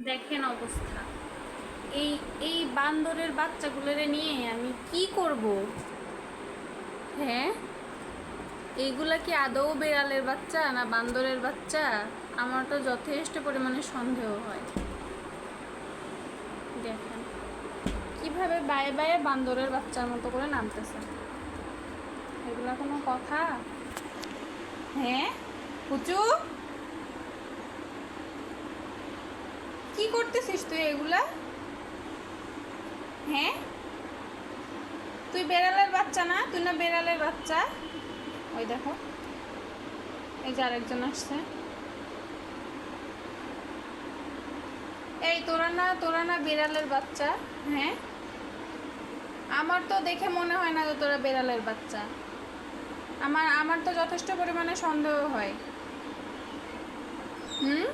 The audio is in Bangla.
দেখেন অবস্থা। এই এই বান্দরের বাচ্চাগুলোরে নিয়ে আমি কি করব? হ্যাঁ, এইগুলা কি আদৌ বিড়ালের বাচ্চা না বান্দরের বাচ্চা? আমার তো যথেষ্ট পরিমাণে সন্দেহ হয়। দেখেন কিভাবে বায়ে বায়ে বান্দরের বাচ্চার মতো করে নামতেছে। এগুলা কোনো কথা? হ্যাঁ পুচু, কি করতেছিস তুই এগুলা? হ্যাঁ, তুই বেড়ালের বাচ্চা না? তুই না বেড়ালের বাচ্চা? ওই দেখো, এই যে আরেকজন আসছে। এই তোরা না বিড়ালের বাচ্চা? হ্যাঁ, আমার তো দেখে মনে হয় না যে তোরা বিড়ালের বাচ্চা। আমার আমার তো যথেষ্ট পরিমাণে সন্দেহ হয়। হুম,